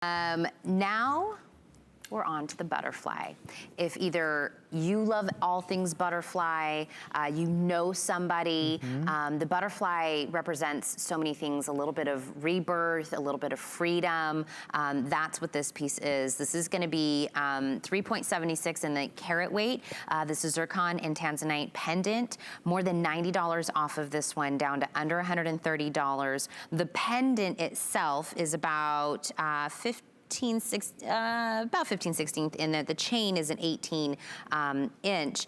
Now we're on to the butterfly. If either you love all things butterfly, you know somebody, the butterfly represents so many things, a little bit of rebirth, a little bit of freedom. That's what this piece is. This is gonna be 3.76 in the carat weight. This is Zircon and Tanzanite pendant. More than $90 off of this one, down to under $130. The pendant itself is about about 15/16, and the chain is an 18 inch.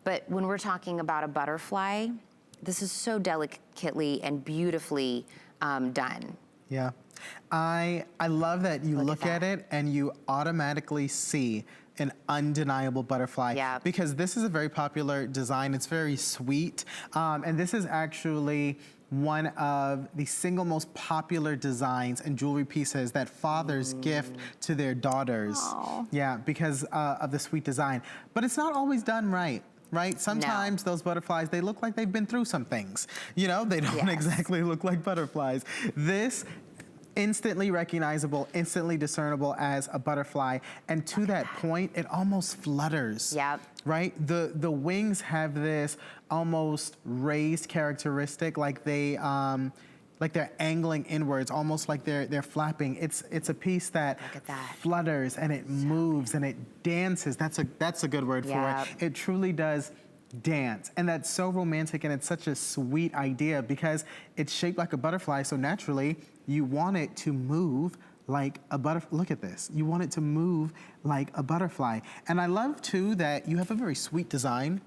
But when we're talking about a butterfly, this is so delicately and beautifully done. Yeah, I love that you look at it and you automatically see an undeniable butterfly. Yeah. Because this is a very popular design. It's very sweet, and this is actually one of the single most popular designs and jewelry pieces that fathers gift to their daughters. Aww. Yeah, because of the sweet design. But it's not always done right. Right? Sometimes those butterflies, they look like they've been through some things. You know, they don't exactly look like butterflies. This, instantly recognizable, instantly discernible as a butterfly. And to that point, it almost flutters. Yep. Right? The wings have this almost raised characteristic, like they're angling inwards, almost like they're flapping. It's a piece that flutters and it moves and it dances. That's a good word for it. It truly does dance, and that's so romantic, and it's such a sweet idea because it's shaped like a butterfly, so naturally you want it to move like a butterfly. Look at this. You want it to move like a butterfly. And I love too that you have a very sweet design,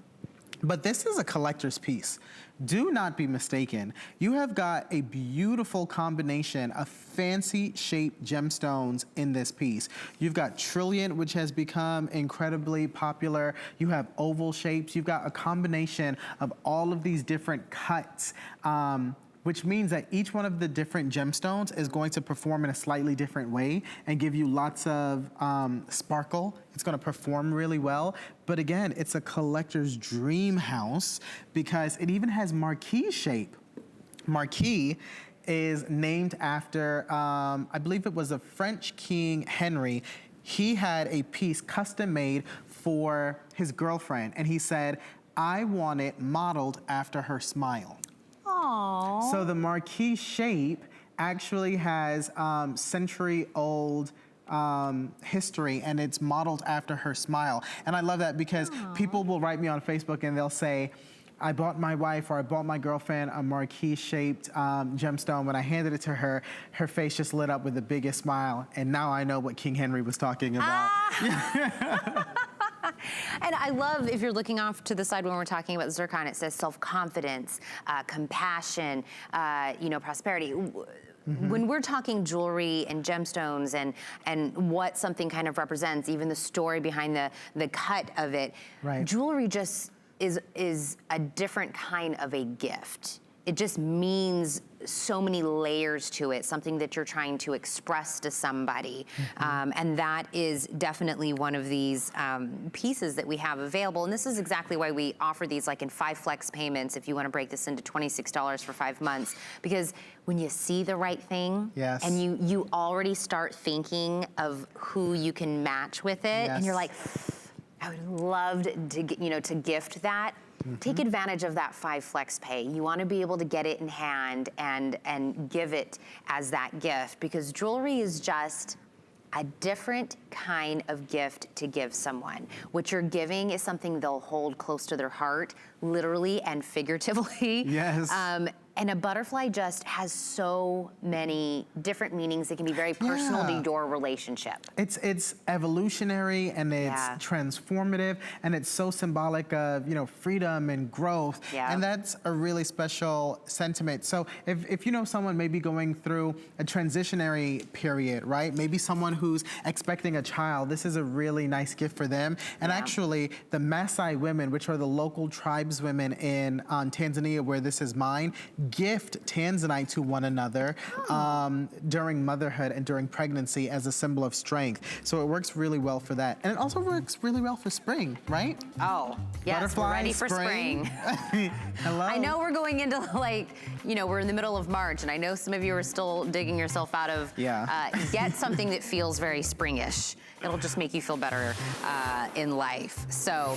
but this is a collector's piece. Do not be mistaken. You have got a beautiful combination of fancy shaped gemstones in this piece. You've got trilliant, which has become incredibly popular. You have oval shapes. You've got a combination of all of these different cuts, which means that each one of the different gemstones is going to perform in a slightly different way and give you lots of sparkle. It's gonna perform really well. But again, it's a collector's dream house because it even has marquise shape. Marquis is named after, I believe it was a French King Henry. He had a piece custom made for his girlfriend, and he said, I want it modeled after her smile. Aww. So the marquis shape actually has century-old history, and it's modeled after her smile. And I love that because people will write me on Facebook and they'll say, I bought my wife or I bought my girlfriend a marquise-shaped gemstone. When I handed it to her, her face just lit up with the biggest smile, and now I know what King Henry was talking about. And I love, if you're looking off to the side when we're talking about zircon, it says self-confidence, compassion, prosperity. When we're talking jewelry and gemstones and what something kind of represents, even the story behind the cut of it, jewelry just is a different kind of a gift. It just means so many layers to it, something that you're trying to express to somebody. And that is definitely one of these pieces that we have available. And this is exactly why we offer these like in 5 flex payments if you wanna break this into $26 for 5 months. Because when you see the right thing, and you already start thinking of who you can match with it, and you're like, I would love to gift that. Take advantage of that 5 flex pay. You want to be able to get it in hand and give it as that gift, because jewelry is just a different kind of gift to give someone. What you're giving is something they'll hold close to their heart, literally and figuratively. Yes. And a butterfly just has so many different meanings. It can be very personal to your relationship. It's evolutionary, and it's transformative, and it's so symbolic of freedom and growth. And that's a really special sentiment. So if you know someone maybe going through a transitionary period, right? Maybe someone who's expecting a child, this is a really nice gift for them. And actually, the Maasai women, which are the local tribeswomen in Tanzania, where this is mined, gift tanzanite to one another during motherhood and during pregnancy as a symbol of strength. So it works really well for that. And it also works really well for spring, right? Oh, yes, Butterfly, we're ready for spring. Hello. I know we're going into like, you know, we're in the middle of March, and I know some of you are still digging yourself out of, get something that feels very springish. It'll just make you feel better in life. So